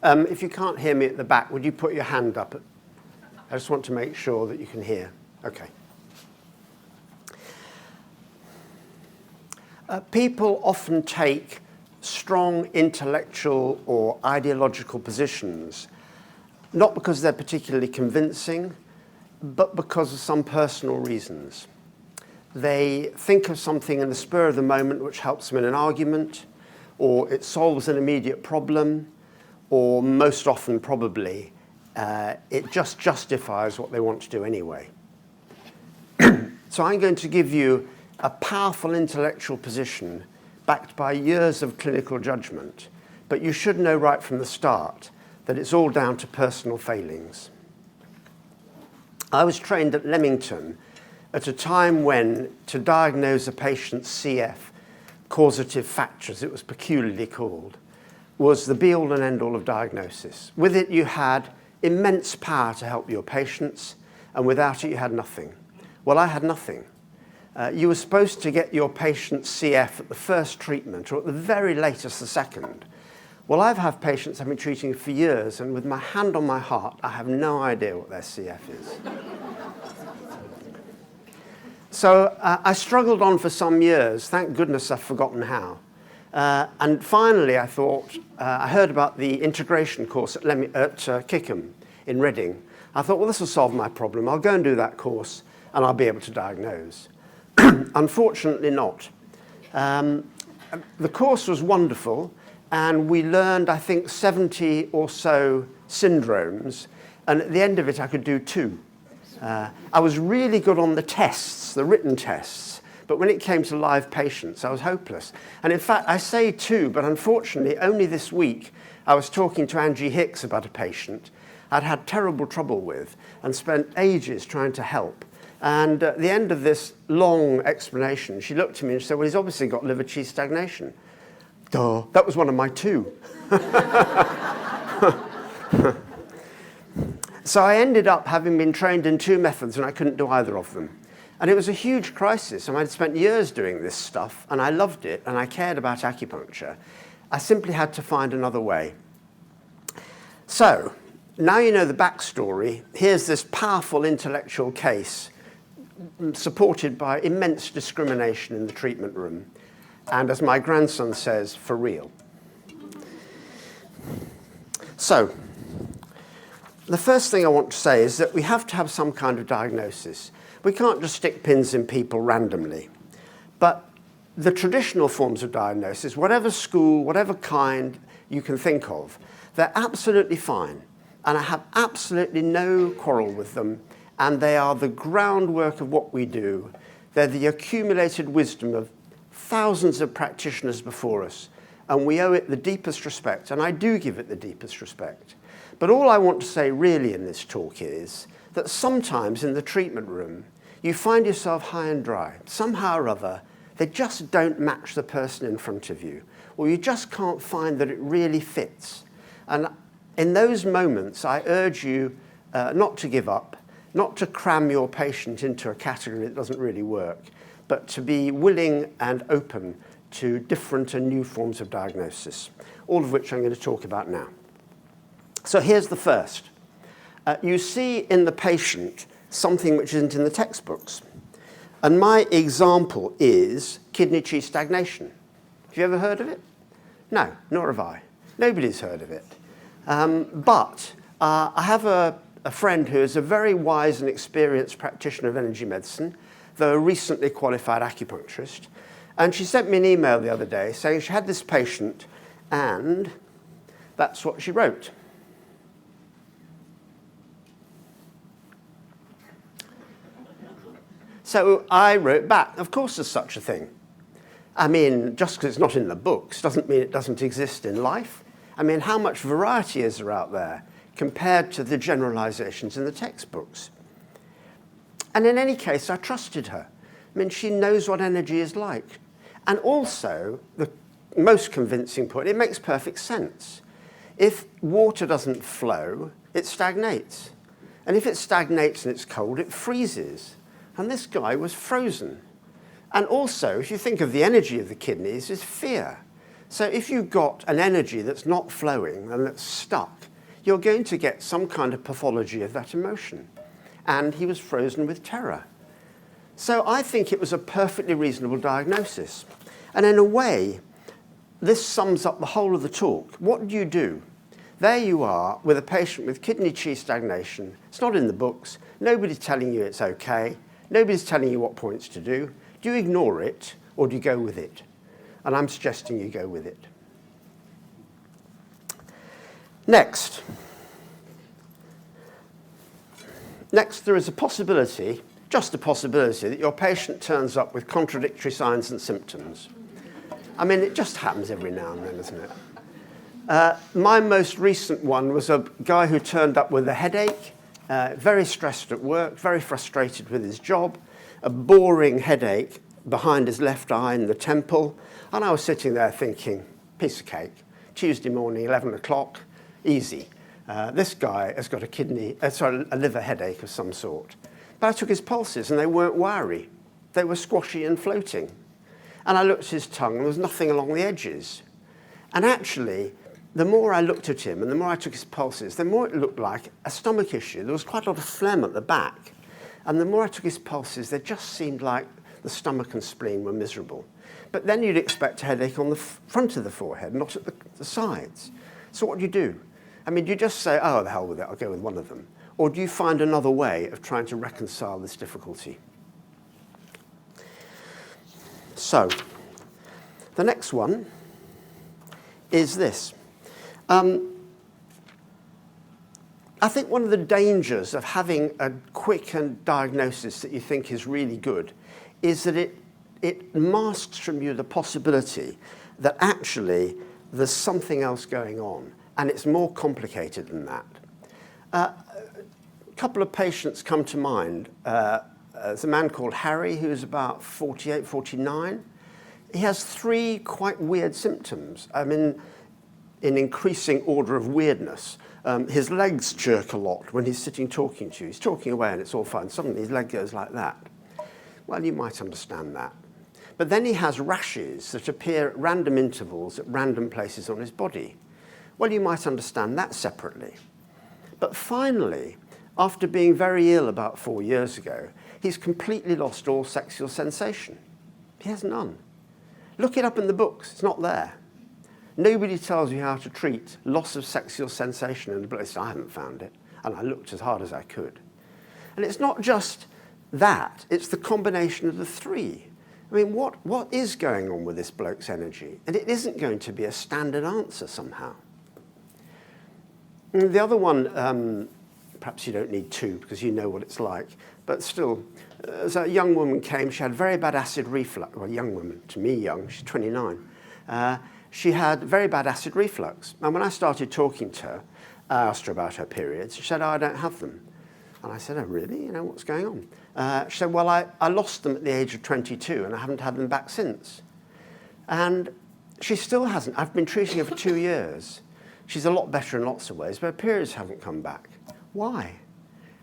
If you can't hear me at the back, would you put your hand up? I just want to make sure that you can hear. Okay. People often take strong intellectual or ideological positions, not because they're particularly convincing, but because of some personal reasons. They think of something in the spur of the moment which helps them in an argument, or it solves an immediate problem, or most often probably it just justifies what they want to do anyway. So I'm going to give you a powerful intellectual position backed by years of clinical judgment, but you should know right from the start that it's all down to personal failings. I was trained at Leamington at a time when to diagnose a patient's CF, causative factors, it was peculiarly called, was the be-all and end-all of diagnosis. With it, you had immense power to help your patients, and without it, you had nothing. Well, I had nothing. You were supposed to get your patient's CF at the first treatment, or at the very latest, the second. Well, I've had patients I've been treating for years, and with my hand on my heart, I have no idea what their CF is. So I struggled on for some years. Thank goodness I've forgotten how. And finally, I thought, I heard about the integration course at Kickham in Reading. I thought, well, this will solve my problem. I'll go and do that course, and I'll be able to diagnose. Unfortunately not. The course was wonderful, and we learned, I think, 70 or so syndromes, and at the end of it, I could do 2. I was really good on the tests, the written tests, but when it came to live patients, I was hopeless. And in fact, I say 2, but unfortunately, only this week, I was talking to Angie Hicks about a patient I'd had terrible trouble with and spent ages trying to help. And at the end of this long explanation, she looked at me and she said, well, he's obviously got liver chi stagnation. Duh, that was one of my 2. So I ended up having been trained in 2 methods, and I couldn't do either of them. And it was a huge crisis. I mean, I'd spent years doing this stuff, and I loved it, and I cared about acupuncture. I simply had to find another way. So now you know the backstory. Here's this powerful intellectual case supported by immense discrimination in the treatment room, and as my grandson says, for real. So the first thing I want to say is that we have to have some kind of diagnosis. We can't just stick pins in people randomly. But the traditional forms of diagnosis, whatever school, whatever kind you can think of, they're absolutely fine. And I have absolutely no quarrel with them. And they are the groundwork of what we do. They're the accumulated wisdom of thousands of practitioners before us. And we owe it the deepest respect. And I do give it the deepest respect. But all I want to say really in this talk is that sometimes in the treatment room, you find yourself high and dry. Somehow or other, they just don't match the person in front of you, or you just can't find that it really fits. And in those moments, I urge you not to give up, not to cram your patient into a category that doesn't really work, but to be willing and open to different and new forms of diagnosis, all of which I'm going to talk about now. So here's the first. You see in the patient something which isn't in the textbooks. And my example is kidney chi stagnation. Have you ever heard of it? No, nor have I. Nobody's heard of it. But I have a friend who is a very wise and experienced practitioner of energy medicine, though a recently qualified acupuncturist. And she sent me an email the other day saying she had this patient, and that's what she wrote. So I wrote back, of course there's such a thing. I mean, just because it's not in the books doesn't mean it doesn't exist in life. I mean, how much variety is there out there compared to the generalizations in the textbooks? And in any case, I trusted her. I mean, she knows what energy is like. And also, the most convincing point, it makes perfect sense. If water doesn't flow, it stagnates. And if it stagnates and it's cold, it freezes. And this guy was frozen. And also, if you think of the energy of the kidneys, is fear. So if you've got an energy that's not flowing and that's stuck, you're going to get some kind of pathology of that emotion. And he was frozen with terror. So I think it was a perfectly reasonable diagnosis. And in a way, this sums up the whole of the talk. What do you do? There you are with a patient with kidney chi stagnation. It's not in the books. Nobody's telling you it's okay. Nobody's telling you what points to do. Do you ignore it or do you go with it? And I'm suggesting you go with it. Next, there is a possibility, just a possibility, that your patient turns up with contradictory signs and symptoms. I mean, it just happens every now and then, doesn't it? My most recent one was a guy who turned up with a headache, very stressed at work, very frustrated with his job, a boring headache behind his left eye in the temple. And I was sitting there thinking, piece of cake, Tuesday morning, 11 o'clock, easy. This guy has got a liver headache of some sort. But I took his pulses and they weren't wiry. They were squashy and floating. And I looked at his tongue and there was nothing along the edges. And actually, the more I looked at him and the more I took his pulses, the more it looked like a stomach issue. There was quite a lot of phlegm at the back. And the more I took his pulses, they just seemed like the stomach and spleen were miserable. But then you'd expect a headache on the front of the forehead, not at the sides. So what do you do? I mean, do you just say, oh, the hell with it, I'll go with one of them? Or do you find another way of trying to reconcile this difficulty? So, the next one is this. I think one of the dangers of having a quick diagnosis that you think is really good is that it masks from you the possibility that actually there's something else going on, and it's more complicated than that. A couple of patients come to mind. There's a man called Harry who's about 48, 49. He has 3 quite weird symptoms. I mean, in increasing order of weirdness. His legs jerk a lot when he's sitting talking to you. He's talking away and it's all fine. Suddenly his leg goes like that. Well, you might understand that. But then he has rashes that appear at random intervals at random places on his body. Well, you might understand that separately. But finally, after being very ill about 4 years ago, he's completely lost all sexual sensation. He has none. Look it up in the books. It's not there. Nobody tells you how to treat loss of sexual sensation in the blood. I haven't found it, and I looked as hard as I could. And it's not just that, it's the combination of the 3. I mean, what is going on with this bloke's energy? And it isn't going to be a standard answer somehow. And the other one, perhaps you don't need 2 because you know what it's like, but still, as a young woman came, she had very bad acid reflux. Well, young woman, to me young, she's 29. She had very bad acid reflux. And when I started talking to her, I asked her about her periods. She said, oh, I don't have them. And I said, oh, really? You know, what's going on? She said, well, I lost them at the age of 22 and I haven't had them back since. And she still hasn't. I've been treating her for 2 years. She's a lot better in lots of ways, but her periods haven't come back. Why?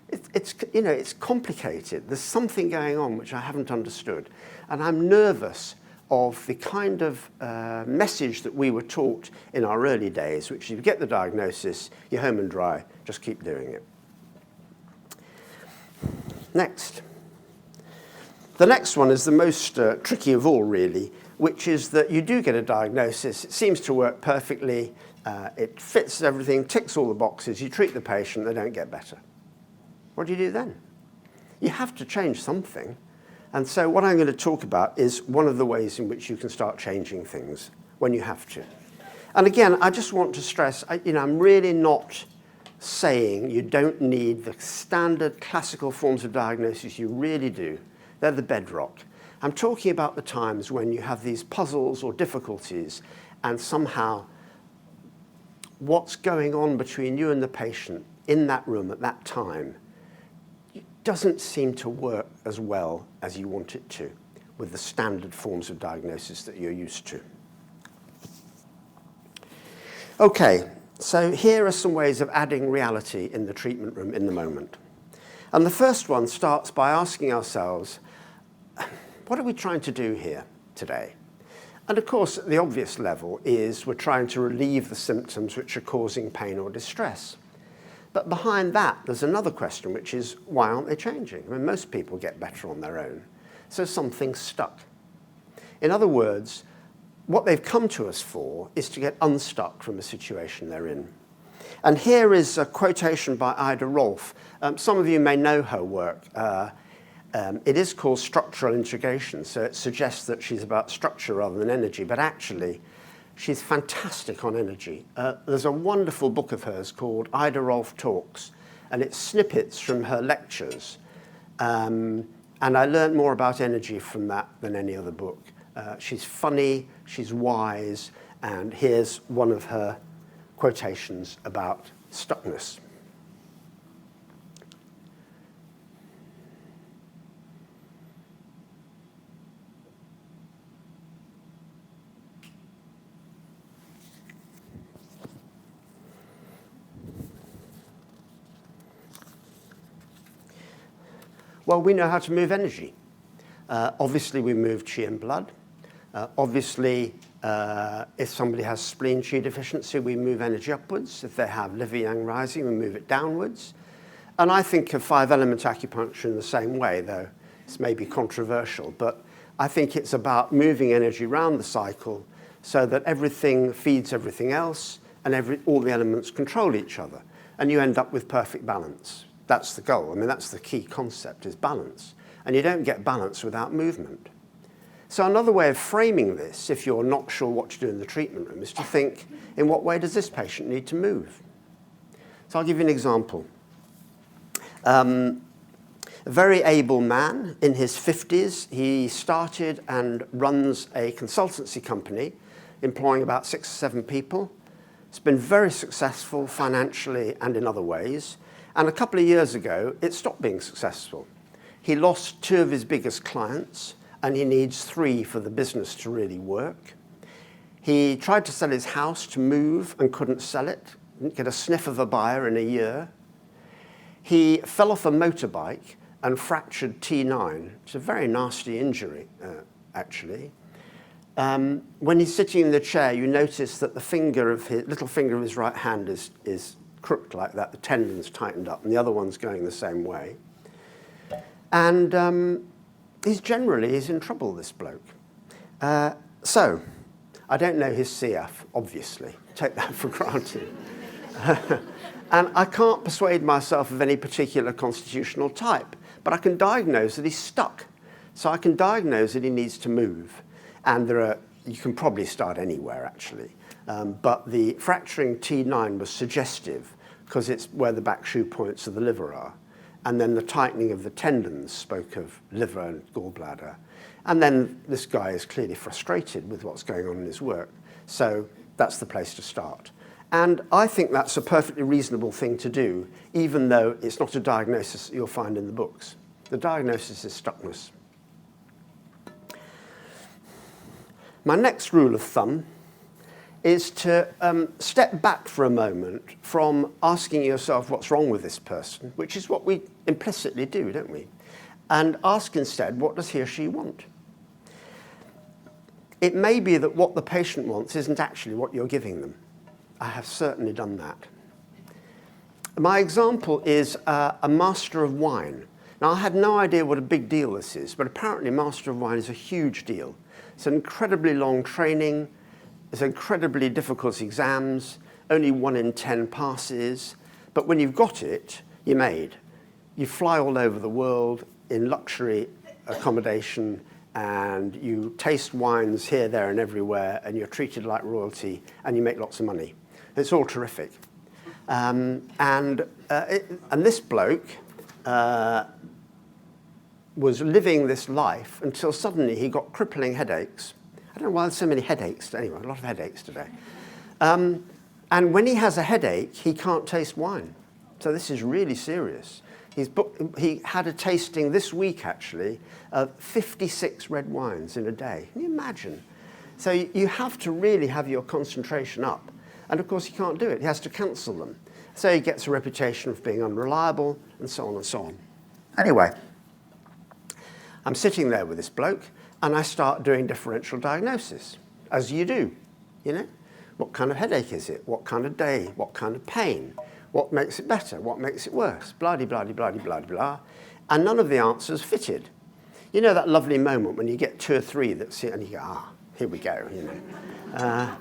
It's complicated. There's something going on which I haven't understood. And I'm nervous of the kind of message that we were taught in our early days, which is you get the diagnosis, you're home and dry, just keep doing it. Next. The next one is the most tricky of all, really, which is that you do get a diagnosis, it seems to work perfectly, it fits everything, ticks all the boxes, you treat the patient, they don't get better. What do you do then? You have to change something. And so what I'm going to talk about is one of the ways in which you can start changing things when you have to. And again, I just want to stress, I'm really not saying you don't need the standard classical forms of diagnosis. You really do. They're the bedrock. I'm talking about the times when you have these puzzles or difficulties and somehow what's going on between you and the patient in that room at that time doesn't seem to work as well as you want it to with the standard forms of diagnosis that you're used to. Okay, so here are some ways of adding reality in the treatment room in the moment. And the first one starts by asking ourselves, what are we trying to do here today? And of course, at the obvious level is we're trying to relieve the symptoms which are causing pain or distress. But behind that, there's another question, which is, why aren't they changing? I mean, most people get better on their own. So something's stuck. In other words, what they've come to us for is to get unstuck from the situation they're in. And here is a quotation by Ida Rolf. Some of you may know her work. It is called structural integration, so it suggests that she's about structure rather than energy, but actually, she's fantastic on energy. There's a wonderful book of hers called Ida Rolf Talks, and it's snippets from her lectures. And I learned more about energy from that than any other book. She's funny, she's wise, and here's one of her quotations about stuckness. Well, we know how to move energy. Obviously, we move qi and blood. Obviously, if somebody has spleen qi deficiency, we move energy upwards. If they have liver yang rising, we move it downwards. And I think of 5-element acupuncture in the same way, though this may be controversial, but I think it's about moving energy around the cycle so that everything feeds everything else and all the elements control each other. And you end up with perfect balance. That's the goal. I mean, that's the key concept, is balance. And you don't get balance without movement. So another way of framing this, if you're not sure what to do in the treatment room, is to think, in what way does this patient need to move? So I'll give you an example. A very able man in his 50s. He started and runs a consultancy company employing about 6 or 7 people. It's been very successful financially and in other ways. And a couple of years ago, it stopped being successful. He lost 2 of his biggest clients, and he needs 3 for the business to really work. He tried to sell his house to move and couldn't sell it, didn't get a sniff of a buyer in a year. He fell off a motorbike and fractured T9. It's a very nasty injury, actually. When he's sitting in the chair, you notice that the little finger of his right hand is crooked like that. The tendon's tightened up, and the other one's going the same way. And he's in trouble, this bloke. So, I don't know his CF, obviously. Take that for granted. And I can't persuade myself of any particular constitutional type, but I can diagnose that he's stuck. So I can diagnose that he needs to move. And you can probably start anywhere, actually. But the fracturing T9 was suggestive because it's where the back shoe points of the liver are. And then the tightening of the tendons spoke of liver and gallbladder. And then this guy is clearly frustrated with what's going on in his work. So that's the place to start. And I think that's a perfectly reasonable thing to do, even though it's not a diagnosis that you'll find in the books. The diagnosis is stuckness. My next rule of thumb is to step back for a moment from asking yourself what's wrong with this person, which is what we implicitly do, don't we? And ask instead, what does he or she want? It may be that what the patient wants isn't actually what you're giving them. I have certainly done that. My example is a master of wine. Now, I had no idea what a big deal this is, but apparently master of wine is a huge deal. It's an incredibly long training. It's incredibly difficult exams. Only 1 in 10 passes. But when you've got it, you're made. You fly all over the world in luxury accommodation, and you taste wines here, there, and everywhere, and you're treated like royalty, and you make lots of money. It's all terrific. And this bloke was living this life until suddenly he got crippling headaches. I don't know why there's so many headaches. Anyway, a lot of headaches today. And when he has a headache, he can't taste wine. So this is really serious. He had a tasting this week, actually, of 56 red wines in a day. Can you imagine? So you have to really have your concentration up. And of course, he can't do it. He has to cancel them. So he gets a reputation of being unreliable, and so on and so on. Anyway, I'm sitting there with this bloke, and I start doing differential diagnosis. as you do, you know. What kind of headache is it? What kind of day? What kind of pain? What makes it better? What makes it worse? Blah, blah, blah, blah, blah, blah. And none of the answers fitted. You know that lovely moment when you get 2 or 3 that sit and you go, here we go, you know.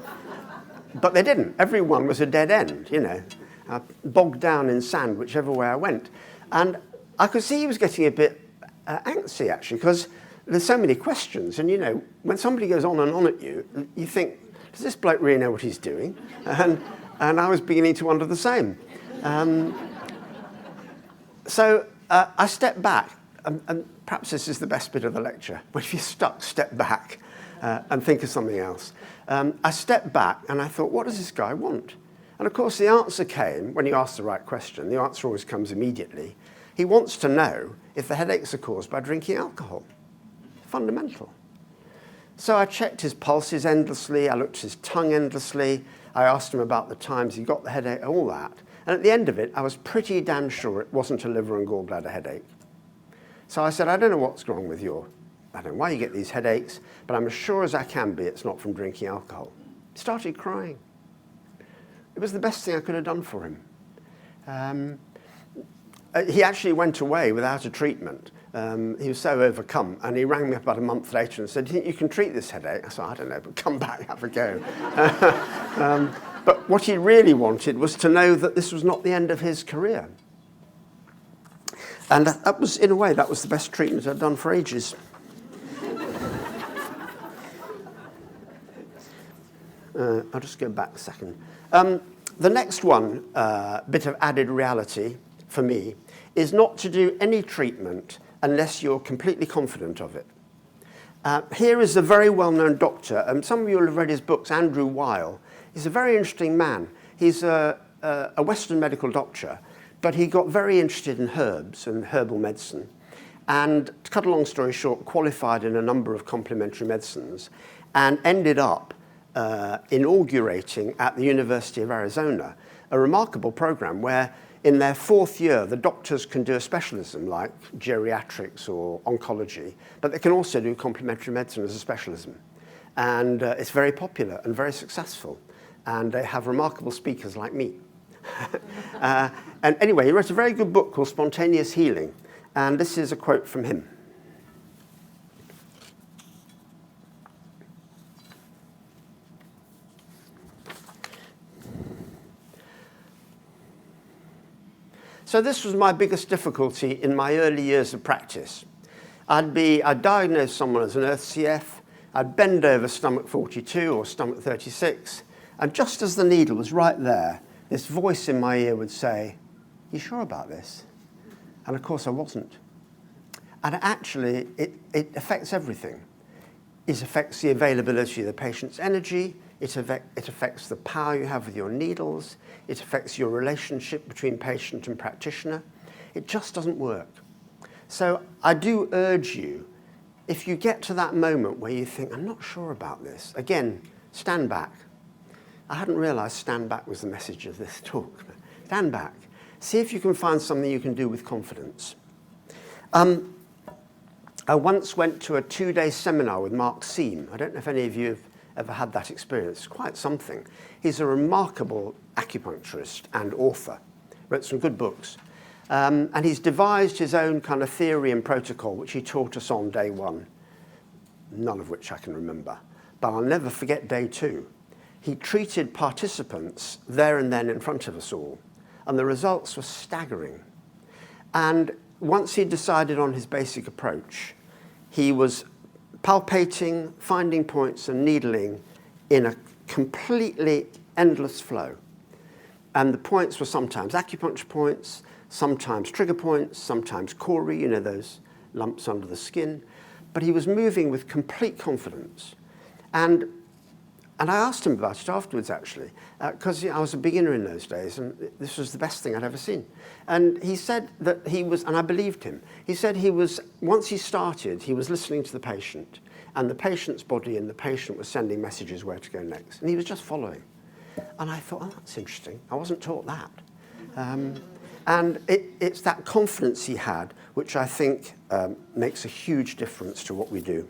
But they didn't. Everyone was a dead end, you know, bogged down in sand whichever way I went. And I could see he was getting a bit antsy, actually, because there's so many questions. And, you know, when somebody goes on and on at you, you think, does this bloke really know what he's doing? And I was beginning to wonder the same. So I stepped back, and perhaps this is the best bit of the lecture. When you're stuck, step back and think of something else. I stepped back and I thought, what does this guy want? And of course the answer came, when you ask the right question, the answer always comes immediately. He wants to know if the headaches are caused by drinking alcohol. Fundamental. So I checked his pulses endlessly, I looked at his tongue endlessly, I asked him about the times he got the headache, all that. And at the end of it, I was pretty damn sure it wasn't a liver and gallbladder headache. So I said, I don't know what's wrong with you. I don't know why you get these headaches, but I'm as sure as I can be it's not from drinking alcohol. He started crying. It was the best thing I could have done for him. He actually went away without a treatment. He was so overcome, and he rang me up about a month later and said, do you think you can treat this headache? I said, I don't know, but come back, have a go. But what he really wanted was to know that this was not the end of his career. And that was, in a way, that was the best treatment I'd done for ages. I'll just go back a second. The next one, bit of added reality for me, is not to do any treatment unless you're completely confident of it. Here is a very well-known doctor, and some of you will have read his books, Andrew Weil. He's a very interesting man. He's a Western medical doctor, but he got very interested in herbs and herbal medicine. And to cut a long story short, qualified in a number of complementary medicines and ended up inaugurating at the University of Arizona a remarkable program where in their 4th year, the doctors can do a specialism like geriatrics or oncology, but they can also do complementary medicine as a specialism. And it's very popular and very successful. And they have remarkable speakers like me. And anyway, he wrote a very good book called Spontaneous Healing. And this is a quote from him. So this was my biggest difficulty in my early years of practice. I'd diagnose someone as an earth CF, I'd bend over stomach 42 or stomach 36, and just as the needle was right there, this voice in my ear would say, you sure about this? And of course I wasn't. And actually, it affects everything. It affects the availability of the patient's energy, it affects the power you have with your needles. It affects your relationship between patient and practitioner. It just doesn't work. So I do urge you, if you get to that moment where you think, I'm not sure about this, again, stand back. I hadn't realized stand back was the message of this talk. Stand back. See if you can find something you can do with confidence. I once went to a 2-day seminar with Mark Seam. I don't know if any of you have ever had that experience. It's quite something. He's a remarkable acupuncturist and author. Wrote some good books. And he's devised his own kind of theory and protocol, which he taught us on day 1, none of which I can remember. But I'll never forget day 2. He treated participants there and then in front of us all, and the results were staggering. And once he decided on his basic approach, he was palpating, finding points and needling in a completely endless flow. And the points were sometimes acupuncture points, sometimes trigger points, sometimes cori, you know, those lumps under the skin. But he was moving with complete confidence. And I asked him about it afterwards, actually, because I was a beginner in those days, and this was the best thing I'd ever seen. And he said that he was, and I believed him, he said he was, once he started, he was listening to the patient, and the patient's body and the patient was sending messages where to go next. And he was just following. And I thought, oh, that's interesting. I wasn't taught that. And it's that confidence he had, which I think makes a huge difference to what we do.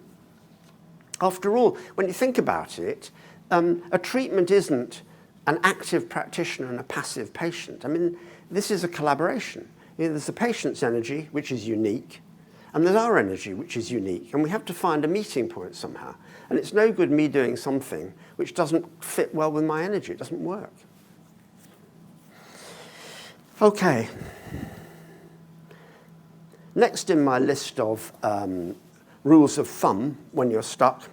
After all, when you think about it, a treatment isn't an active practitioner and a passive patient. I mean, this is a collaboration. There's the patient's energy, which is unique, and there's our energy, which is unique, and we have to find a meeting point somehow. And it's no good me doing something which doesn't fit well with my energy. It doesn't work. Okay. Next in my list of rules of thumb when you're stuck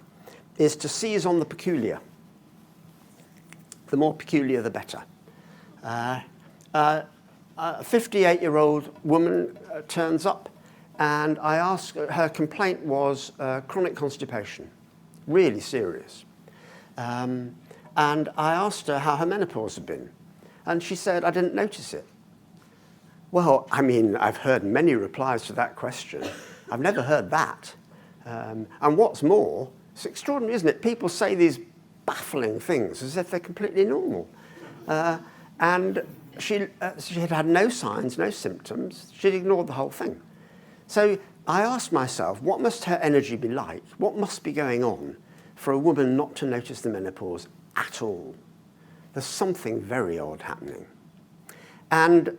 is to seize on the peculiar. The more peculiar, the better. A 58-year-old woman turns up, and I asked, her complaint was chronic constipation, really serious. And I asked her how her menopause had been, and she said, I didn't notice it. Well, I mean, I've heard many replies to that question. I've never heard that. And what's more, it's extraordinary, isn't it? People say these baffling things as if they're completely normal. And she had had no signs, no symptoms. She'd ignored the whole thing. So I asked myself, what must her energy be like? What must be going on for a woman not to notice the menopause at all? There's something very odd happening. And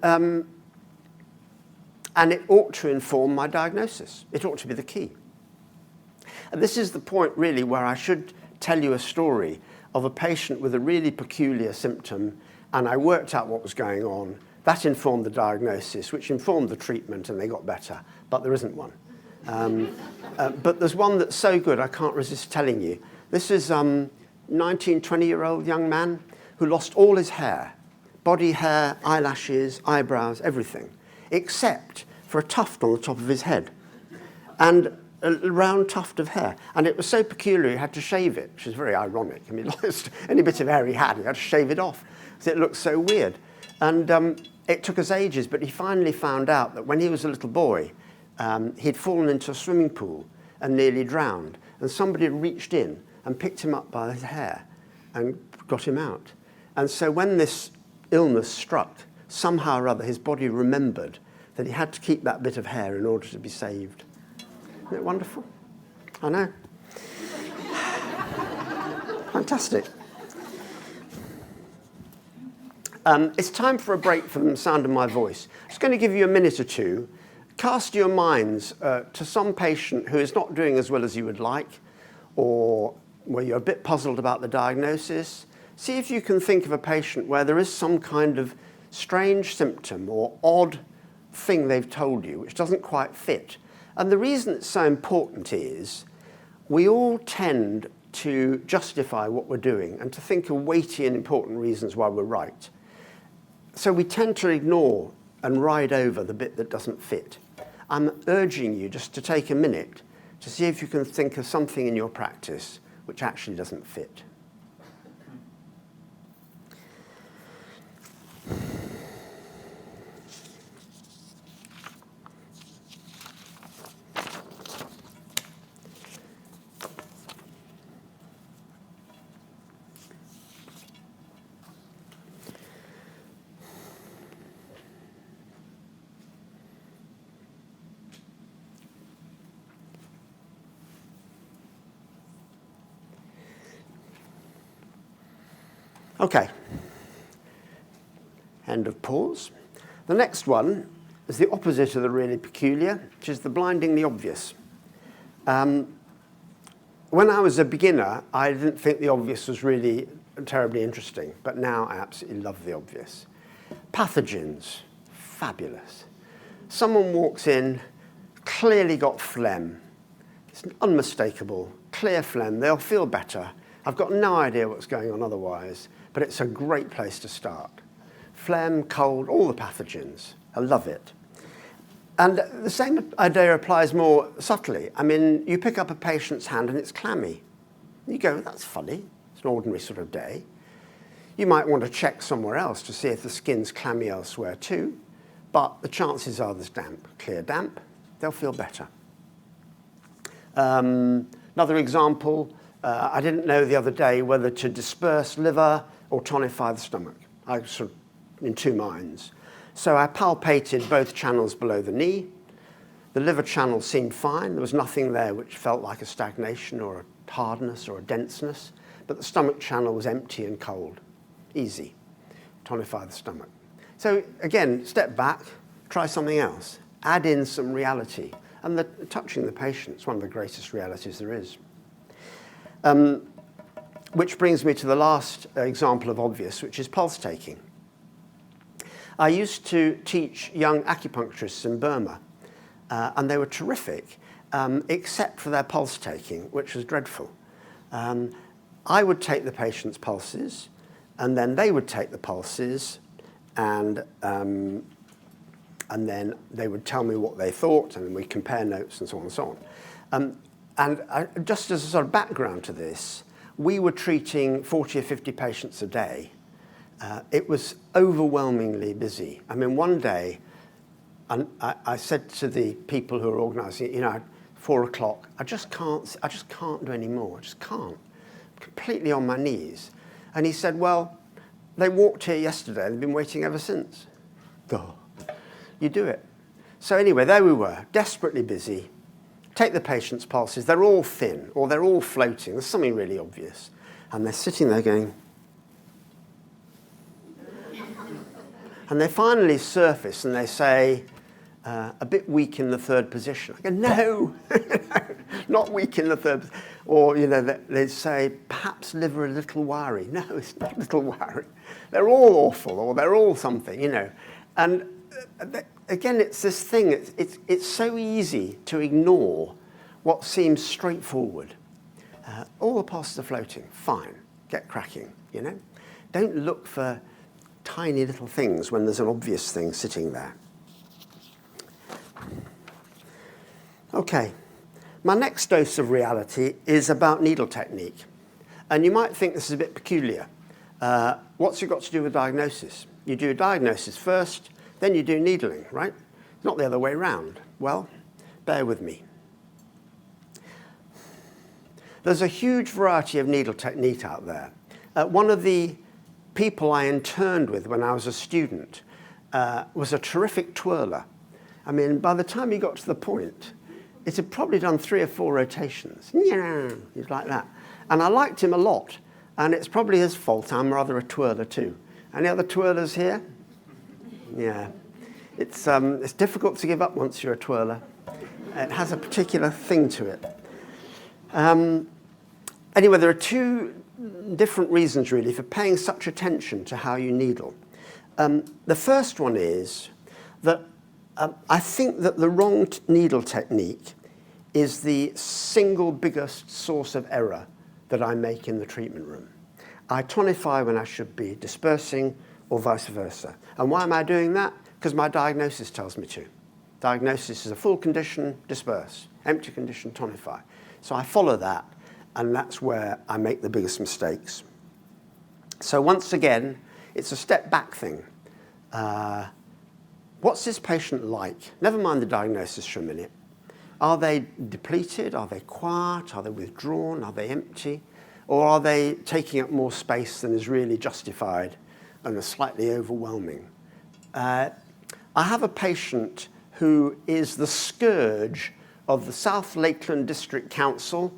it ought to inform my diagnosis. It ought to be the key. And this is the point, really, where I should tell you a story of a patient with a really peculiar symptom, and I worked out what was going on. That informed the diagnosis, which informed the treatment, and they got better. But there isn't one. But there's one that's so good, I can't resist telling you. This is a 19, 20-year-old young man who lost all his hair, body hair, eyelashes, eyebrows, everything, except for a tuft on the top of his head. And a round tuft of hair, and it was so peculiar he had to shave it, which is very ironic. I mean, any bit of hair he had to shave it off because it looked so weird. And it took us ages, but he finally found out that when he was a little boy, he'd fallen into a swimming pool and nearly drowned, and somebody had reached in and picked him up by his hair and got him out. And so when this illness struck, somehow or other his body remembered that he had to keep that bit of hair in order to be saved. Isn't it wonderful? I know. Fantastic. It's time for a break from the sound of my voice. I'm just going to give you a minute or two. Cast your minds to some patient who is not doing as well as you would like, or where you're a bit puzzled about the diagnosis. See if you can think of a patient where there is some kind of strange symptom or odd thing they've told you which doesn't quite fit. And the reason it's so important is we all tend to justify what we're doing and to think of weighty and important reasons why we're right. So we tend to ignore and ride over the bit that doesn't fit. I'm urging you just to take a minute to see if you can think of something in your practice which actually doesn't fit. Okay, end of pause. The next one is the opposite of the really peculiar, which is the blindingly obvious. When I was a beginner, I didn't think the obvious was really terribly interesting, but now I absolutely love the obvious. Pathogens, fabulous. Someone walks in, clearly got phlegm. It's unmistakable, clear phlegm, they'll feel better. I've got no idea what's going on otherwise, but it's a great place to start. Phlegm, cold, all the pathogens. I love it. And the same idea applies more subtly. I mean, you pick up a patient's hand and it's clammy. You go, that's funny. It's an ordinary sort of day. You might want to check somewhere else to see if the skin's clammy elsewhere too, but the chances are there's damp. Clear damp, they'll feel better. Another example, I didn't know the other day whether to disperse liver or tonify the stomach. I was sort of in two minds. So I palpated both channels below the knee. The liver channel seemed fine. There was nothing there which felt like a stagnation or a hardness or a denseness, but the stomach channel was empty and cold. Easy. Tonify the stomach. So again, step back, try something else. Add in some reality. And touching the patient is one of the greatest realities there is. Which brings me to the last example of obvious, which is pulse taking. I used to teach young acupuncturists in Burma, and they were terrific, except for their pulse taking, which was dreadful. I would take the patient's pulses, and then they would take the pulses, and then they would tell me what they thought, and we'd compare notes and so on and so on. Just as a sort of background to this, we were treating 40 or 50 patients a day. It was overwhelmingly busy. I mean, one day, I said to the people who were organising it, you know, at 4 o'clock, I just can't do any more. I just can't. Completely on my knees. And he said, well, they walked here yesterday. They've been waiting ever since. Go. You do it. So anyway, there we were, desperately busy. Take the patient's pulses. They're all thin, or they're all floating. There's something really obvious. And they're sitting there going... And they finally surface and they say, a bit weak in the third position. I go, no, not weak in the third. Or, you know, they say, perhaps liver a little wiry. No, it's not a little wiry. They're all awful, or they're all something, you know. And again, it's this thing, it's so easy to ignore what seems straightforward. All the pulses are floating, fine, get cracking, you know. Don't look for tiny little things when there's an obvious thing sitting there. Okay, my next dose of reality is about needle technique. And you might think this is a bit peculiar. What's it got to do with diagnosis? You do a diagnosis first, then you do needling, right? Not the other way around. Well, bear with me. There's a huge variety of needle technique out there. One of the people I interned with when I was a student was a terrific twirler. I mean, by the time he got to the point, it had probably done 3 or 4 rotations. Yeah, he's like that. And I liked him a lot. And it's probably his fault. I'm rather a twirler too. Any other twirlers here? Yeah. It's difficult to give up once you're a twirler. It has a particular thing to it. Anyway, there are 2 different reasons, really, for paying such attention to how you needle. The first one is that I think that the wrong needle technique is the single biggest source of error that I make in the treatment room. I tonify when I should be dispersing, or vice versa. And why am I doing that? Because my diagnosis tells me to. Diagnosis is a full condition, disperse. Empty condition, tonify. So I follow that, and that's where I make the biggest mistakes. So once again, it's a step back thing. What's this patient like? Never mind the diagnosis for a minute. Are they depleted? Are they quiet? Are they withdrawn? Are they empty? Or are they taking up more space than is really justified and are slightly overwhelming? I have a patient who is the scourge of the South Lakeland District Council,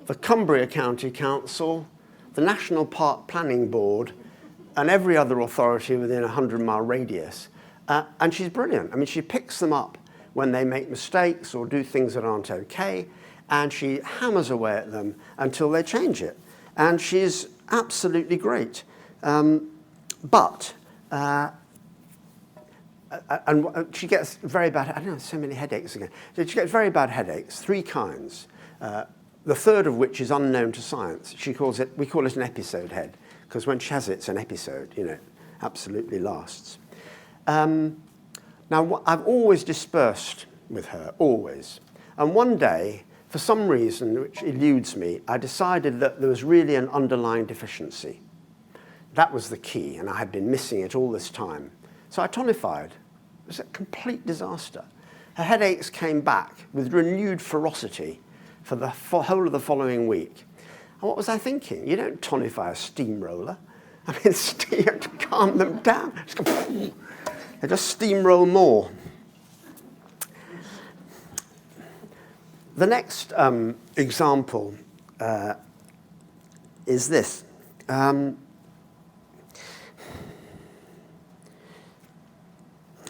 the Cumbria County Council, the National Park Planning Board, and every other authority within a 100-mile radius. And she's brilliant. I mean, she picks them up when they make mistakes or do things that aren't okay, and she hammers away at them until they change it. And she's absolutely great. But she gets very bad, I don't know, so many headaches again. So she gets very bad headaches, 3 kinds, the third of which is unknown to science. We call it an episode head, because when she has it, it's an episode, you know, it absolutely lasts. Now, I've always dispersed with her, always. And one day, for some reason which eludes me, I decided that there was really an underlying deficiency. That was the key, and I had been missing it all this time. So I tonified. It was a complete disaster. Her headaches came back with renewed ferocity for the whole of the following week. And what was I thinking? You don't tonify a steamroller. I mean, you have to calm them down. They just steamroll more. The next example is this. Hang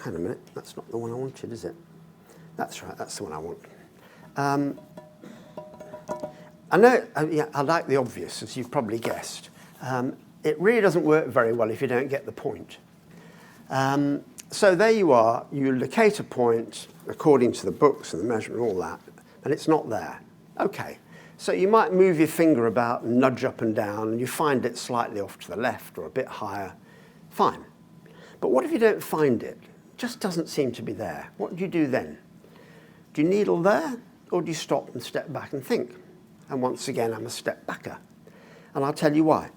on a minute, that's not the one I wanted, is it? That's right, that's the one I want. I know, yeah, I like the obvious, as you've probably guessed. It really doesn't work very well if you don't get the point. So there you are, you locate a point according to the books and the measurement and all that, and it's not there. Okay, so you might move your finger about and nudge up and down, and you find it slightly off to the left or a bit higher. Fine. But what if you don't find it? It just doesn't seem to be there. What do you do then? Do you needle there, or do you stop and step back and think? And once again, I'm a step backer. And I'll tell you why.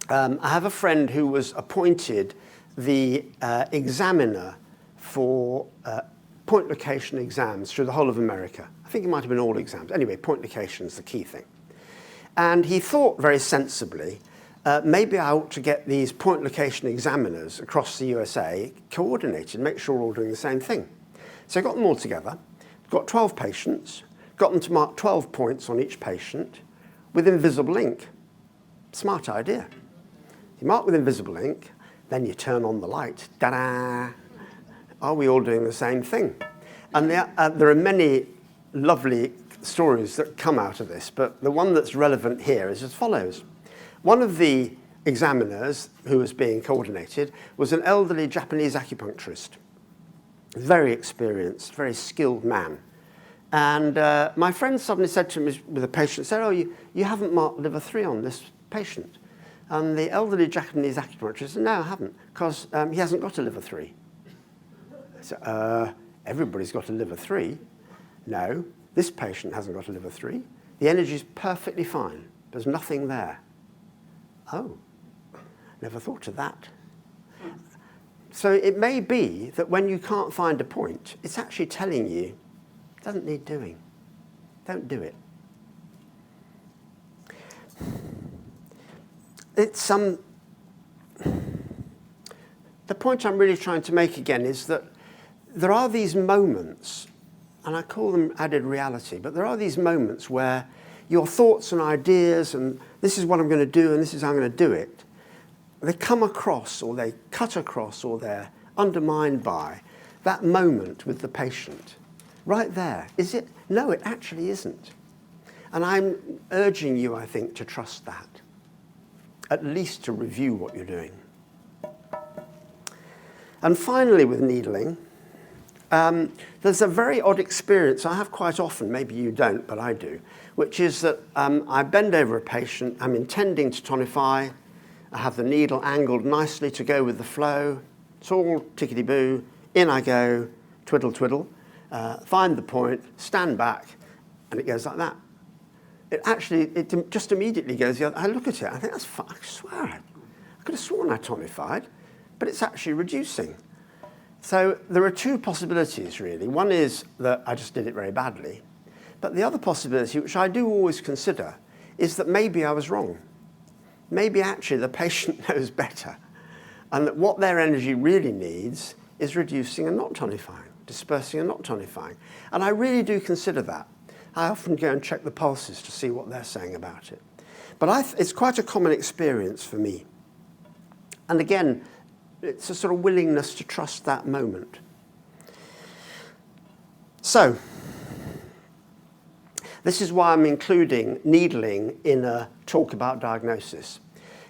I have a friend who was appointed the examiner for point location exams through the whole of America. I think it might have been all exams. Anyway, point location is the key thing. And he thought very sensibly, maybe I ought to get these point location examiners across the USA coordinated, make sure we're all doing the same thing. So he got them all together, got 12 patients, got them to mark 12 points on each patient with invisible ink. Smart idea. You mark with invisible ink, then you turn on the light. Ta-da! Are we all doing the same thing? And there are many lovely stories that come out of this, but the one that's relevant here is as follows. One of the examiners who was being coordinated was an elderly Japanese acupuncturist. Very experienced, very skilled man. And my friend suddenly said to me with a patient, said, oh, you haven't marked liver 3 on this patient. And the elderly Japanese acupuncturist said, no, I haven't, because he hasn't got a liver 3. So, everybody's got a liver 3. No, this patient hasn't got a liver 3. The energy's perfectly fine. There's nothing there. Oh, never thought of that. So it may be that when you can't find a point, it's actually telling you, it doesn't need doing. Don't do it. It's the point I'm really trying to make again is that there are these moments, and I call them added reality, but there are these moments where your thoughts and ideas and this is what I'm going to do and this is how I'm going to do it, they come across or they cut across or they're undermined by that moment with the patient. Right there. Is it? No, it actually isn't. And I'm urging you, I think, to trust that. At least to review what you're doing. And finally with needling, there's a very odd experience I have quite often, maybe you don't, but I do, which is that I bend over a patient, I'm intending to tonify, I have the needle angled nicely to go with the flow, it's all tickety-boo, in I go, twiddle, twiddle, find the point, stand back, and it goes like that. It just immediately goes the other. I look at it, I think, that's fine. I swear, I could have sworn I tonified, but it's actually reducing. So there are two possibilities, really. One is that I just did it very badly. But the other possibility, which I do always consider, is that maybe I was wrong. Maybe actually the patient knows better, and that what their energy really needs is reducing and not tonifying, dispersing and not tonifying. And I really do consider that. I often go and check the pulses to see what they're saying about it. But it's quite a common experience for me. And again, it's a sort of willingness to trust that moment. So, this is why I'm including needling in a talk about diagnosis.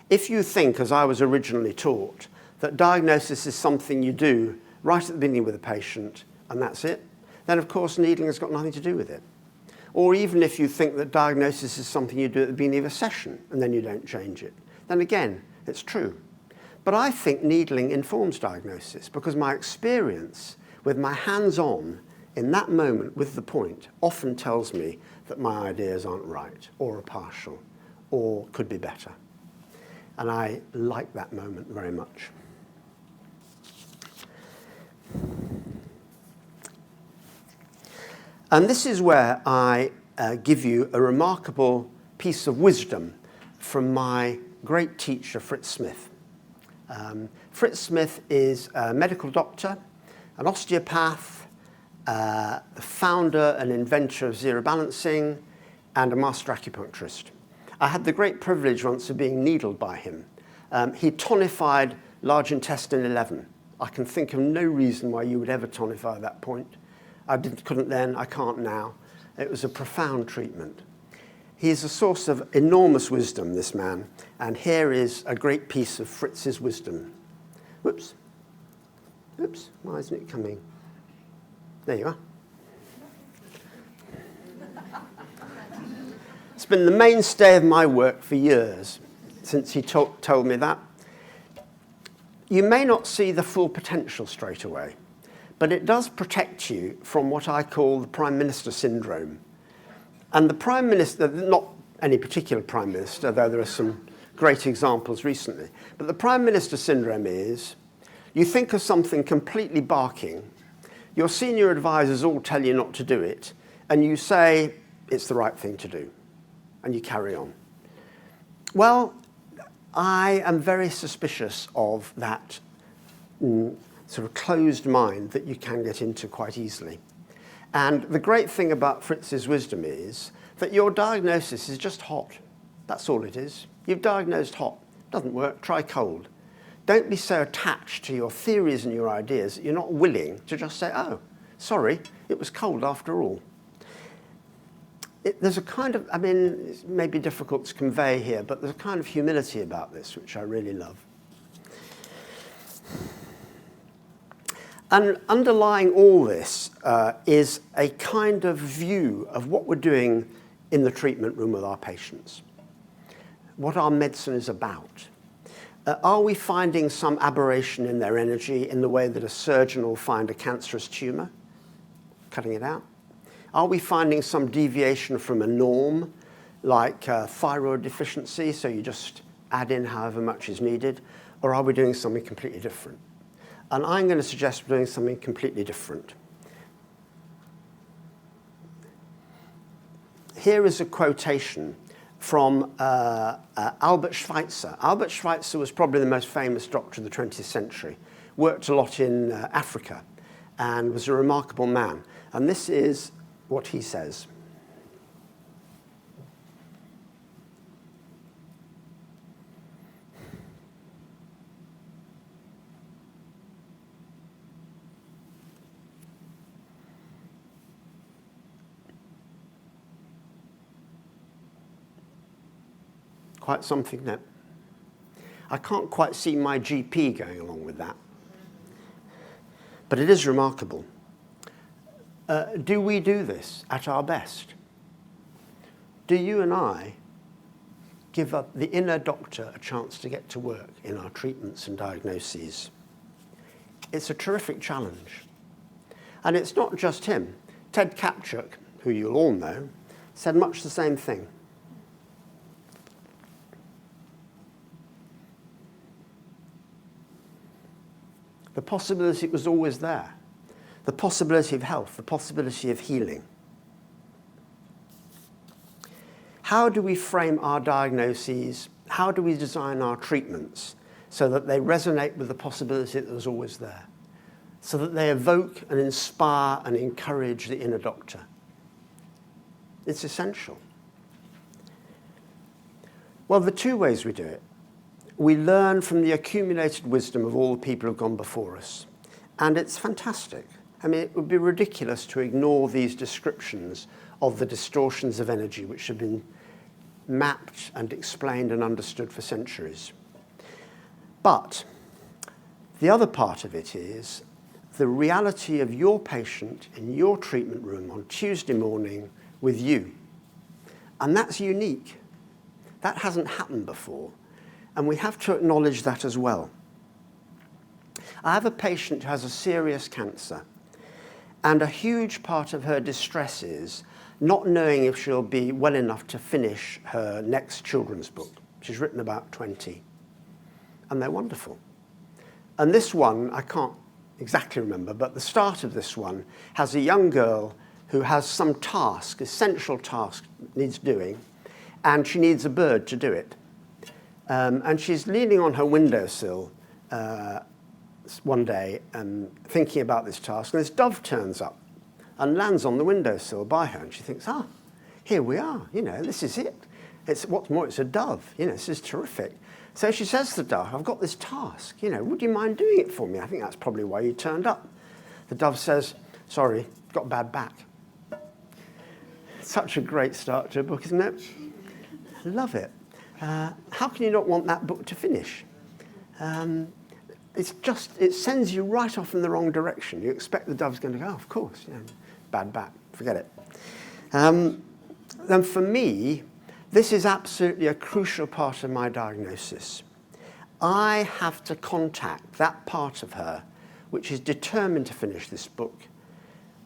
If you think, as I was originally taught, that diagnosis is something you do right at the beginning with a patient and that's it, then of course needling has got nothing to do with it. Or even if you think that diagnosis is something you do at the beginning of a session and then you don't change it, then again, it's true. But I think needling informs diagnosis because my experience with my hands-on in that moment with the point often tells me that my ideas aren't right or are partial or could be better. And I like that moment very much. And this is where I give you a remarkable piece of wisdom from my great teacher, Fritz Smith. Fritz Smith is a medical doctor, an osteopath, the founder and inventor of zero balancing, and a master acupuncturist. I had the great privilege once of being needled by him. He tonified large intestine 11. I can think of no reason why you would ever tonify at that point. Couldn't then, I can't now. It was a profound treatment. He is a source of enormous wisdom, this man, and here is a great piece of Fritz's wisdom. Whoops. Oops, why isn't it coming? There you are. It's been the mainstay of my work for years, since he told me that. You may not see the full potential straight away, but it does protect you from what I call the Prime Minister syndrome. And the Prime Minister, not any particular Prime Minister, though there are some great examples recently, but the Prime Minister syndrome is, you think of something completely barking, your senior advisors all tell you not to do it, and you say it's the right thing to do, and you carry on. Well, I am very suspicious of that sort of closed mind that you can get into quite easily. And the great thing about Fritz's wisdom is that your diagnosis is just hot. That's all it is. You've diagnosed hot. Doesn't work, try cold. Don't be so attached to your theories and your ideas that you're not willing to just say, oh, sorry, it was cold after all. There's a kind of, I mean, it may be difficult to convey here, but there's a kind of humility about this, which I really love. And underlying all this is a kind of view of what we're doing in the treatment room with our patients, what our medicine is about. Are we finding some aberration in their energy in the way that a surgeon will find a cancerous tumour, cutting it out? Are we finding some deviation from a norm, like thyroid deficiency, so you just add in however much is needed, or are we doing something completely different? And I'm going to suggest we're doing something completely different. Here is a quotation from Albert Schweitzer. Albert Schweitzer was probably the most famous doctor of the 20th century, worked a lot in Africa, and was a remarkable man. And this is what he says. Quite something that I can't quite see my GP going along with that. But it is remarkable. Do we do this at our best? Do you and I give up the inner doctor a chance to get to work in our treatments and diagnoses? It's a terrific challenge. And it's not just him. Ted Kaptchuk, who you'll all know, said much the same thing. The possibility was always there. The possibility of health, the possibility of healing. How do we frame our diagnoses? How do we design our treatments so that they resonate with the possibility that was always there? So that they evoke and inspire and encourage the inner doctor. It's essential. Well, the two ways we do it. We learn from the accumulated wisdom of all the people who've gone before us. And it's fantastic. I mean, it would be ridiculous to ignore these descriptions of the distortions of energy which have been mapped and explained and understood for centuries. But the other part of it is the reality of your patient in your treatment room on Tuesday morning with you. And that's unique. That hasn't happened before. And we have to acknowledge that as well. I have a patient who has a serious cancer, and a huge part of her distress is not knowing if she'll be well enough to finish her next children's book. She's written about 20, and they're wonderful. And this one, I can't exactly remember, but the start of this one has a young girl who has some task, essential task needs doing, and she needs a bird to do it. And she's leaning on her windowsill one day thinking about this task, and this dove turns up and lands on the windowsill by her, and she thinks, here we are, this is it. What's more, it's a dove, this is terrific. So she says to the dove, I've got this task, would you mind doing it for me? I think that's probably why you turned up. The dove says, sorry, got a bad back. Such a great start to a book, isn't it? I love it. How can you not want that book to finish? It sends you right off in the wrong direction. You expect the dove's going to go, oh, of course, bad back, forget it. Then for me, this is absolutely a crucial part of my diagnosis. I have to contact that part of her which is determined to finish this book,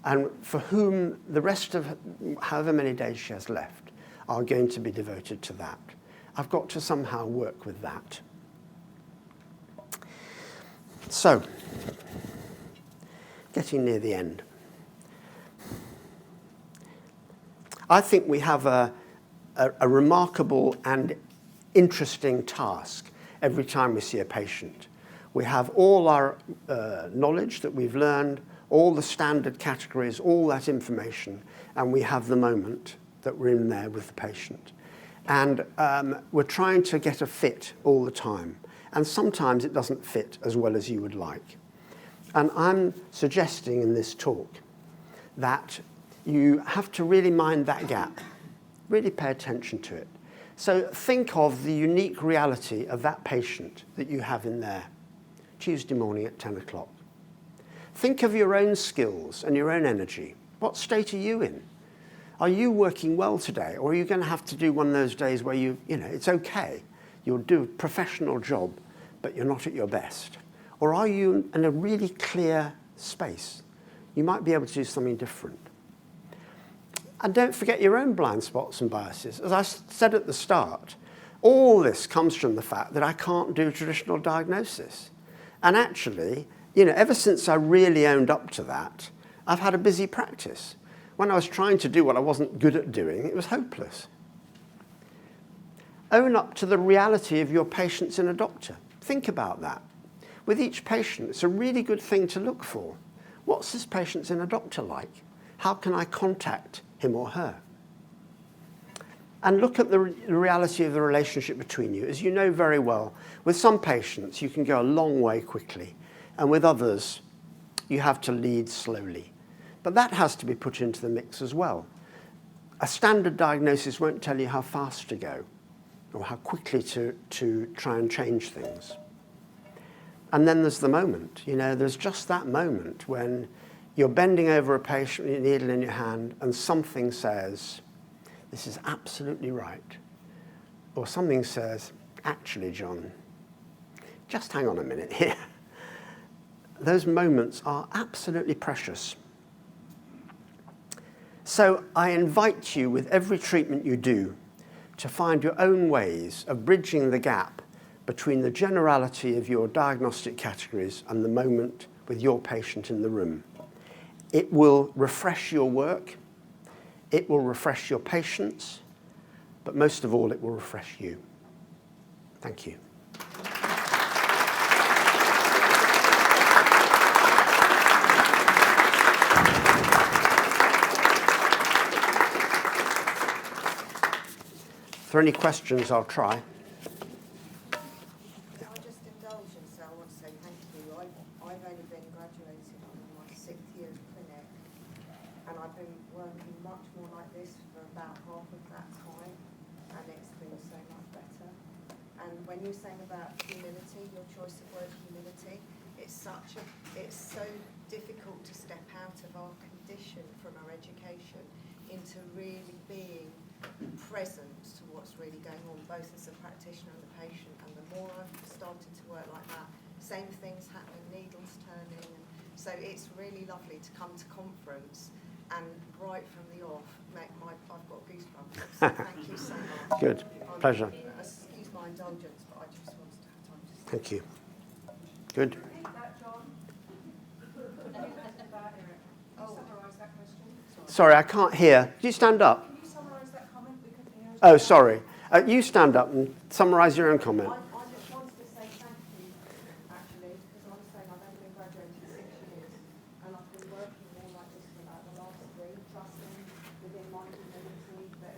and for whom the rest of however many days she has left are going to be devoted to that. I've got to somehow work with that. So, getting near the end. I think we have a remarkable and interesting task every time we see a patient. We have all our knowledge that we've learned, all the standard categories, all that information, and we have the moment that we're in there with the patient. And we're trying to get a fit all the time. And sometimes it doesn't fit as well as you would like. And I'm suggesting in this talk that you have to really mind that gap, really pay attention to it. So think of the unique reality of that patient that you have in there, Tuesday morning at 10 o'clock. Think of your own skills and your own energy. What state are you in? Are you working well today, or are you going to have to do one of those days where it's okay, you'll do a professional job, but you're not at your best? Or are you in a really clear space? You might be able to do something different. And don't forget your own blind spots and biases. As I said at the start, all this comes from the fact that I can't do traditional diagnosis. And actually, ever since I really owned up to that, I've had a busy practice. When I was trying to do what I wasn't good at doing, it was hopeless. Own up to the reality of your patients in a doctor. Think about that. With each patient, it's a really good thing to look for. What's this patient's in a doctor like? How can I contact him or her? And look at the reality of the relationship between you. As you know very well, with some patients, you can go a long way quickly. And with others, you have to lead slowly. But that has to be put into the mix as well. A standard diagnosis won't tell you how fast to go or how quickly to try and change things. And then there's the moment. There's just that moment when you're bending over a patient with a needle in your hand and something says, this is absolutely right. Or something says, actually, John, just hang on a minute here. Those moments are absolutely precious. So I invite you with every treatment you do to find your own ways of bridging the gap between the generality of your diagnostic categories and the moment with your patient in the room. It will refresh your work, it will refresh your patients, but most of all, it will refresh you. Thank you. If there are any questions, I'll try. I'll just indulge and say I want to say thank you. I've only been graduated on my 6th year of clinic, and I've been working much more like this for about half of that time, and it's been so much better. And when you're saying about humility, your choice of word humility, it's so difficult to step out of our condition from our education into really being present to what's really going on, both as a practitioner and the patient. And the more I've started to work like that, same things happening, needles turning. And so it's really lovely to come to conference and right from the off, I've got goosebumps. So thank you so much. Good, pleasure. Excuse my indulgence, but I just wanted to have time to say. Thank you. Good. Sorry, I can't hear. Could you stand up? Can you summarise that comment? We couldn't hear it. Oh, sorry. You stand up and summarise your own comment. I just wanted to say thank you, actually, because I was saying I've only been graduated 6 years, and I've been working more like this for about the last 3, trusting within my community that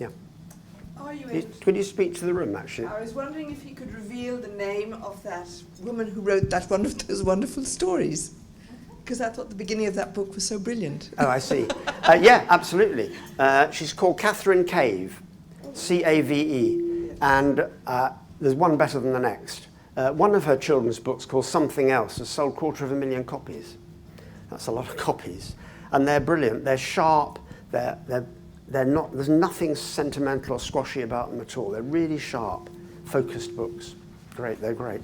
Yeah. Are you able Could you speak to the room, actually? I was wondering if you could reveal the name of that woman who wrote that one of those wonderful stories. Because I thought the beginning of that book was so brilliant. Oh, I see. Yeah, absolutely. She's called Catherine Cave, C-A-V-E, and there's one better than the next. One of her children's books, called Something Else, has sold 250,000 copies. That's a lot of copies. And they're brilliant. They're sharp. They're not, there's nothing sentimental or squashy about them at all. They're really sharp, focused books. Great, they're great.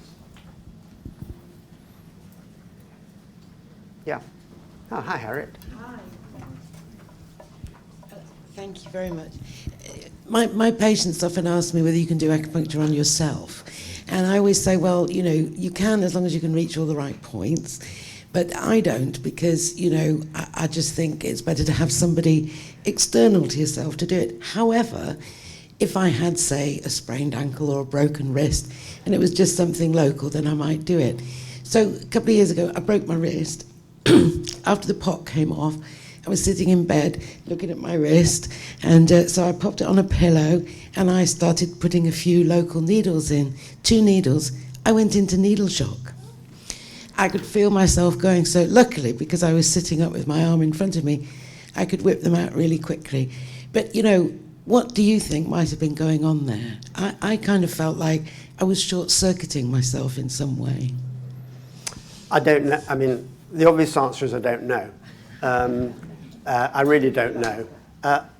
Yeah. Oh, hi, Harriet. Hi. Thank you very much. My patients often ask me whether you can do acupuncture on yourself. And I always say, well, you know, you can as long as you can reach all the right points. But I don't, because, you know, I just think it's better to have somebody external to yourself to do it. However, if I had, say, a sprained ankle or a broken wrist, and it was just something local, then I might do it. So a couple of years ago, I broke my wrist. After the pot came off, I was sitting in bed looking at my wrist, and so I popped it on a pillow, and I started putting a few local needles in, 2 needles. I went into needle shock. I could feel myself going, so luckily, because I was sitting up with my arm in front of me, I could whip them out really quickly. But, you know, what do you think might have been going on there? I kind of felt like I was short-circuiting myself in some way. I don't know. I mean, the obvious answer is I don't know. I really don't know.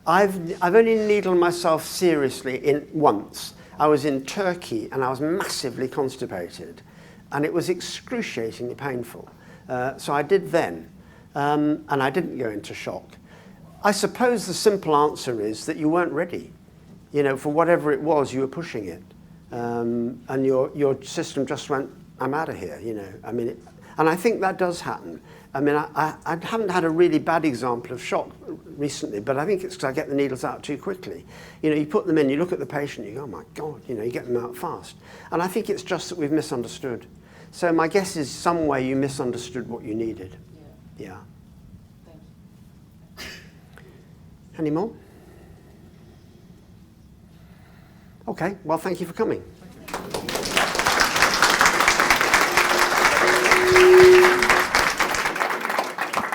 I've only needled myself seriously once. I was in Turkey and I was massively constipated, and it was excruciatingly painful. So I did then, and I didn't go into shock. I suppose the simple answer is that you weren't ready. You know, for whatever it was, you were pushing it, and your system just went, "I'm out of here." You know, I mean. And I think that does happen. I mean, I haven't had a really bad example of shock recently, but I think it's because I get the needles out too quickly. You know, you put them in, you look at the patient, you go, oh my God, you know, you get them out fast. And I think it's just that we've misunderstood. So my guess is some way you misunderstood what you needed. Yeah. Thank you. Any more? Okay, well, thank you for coming.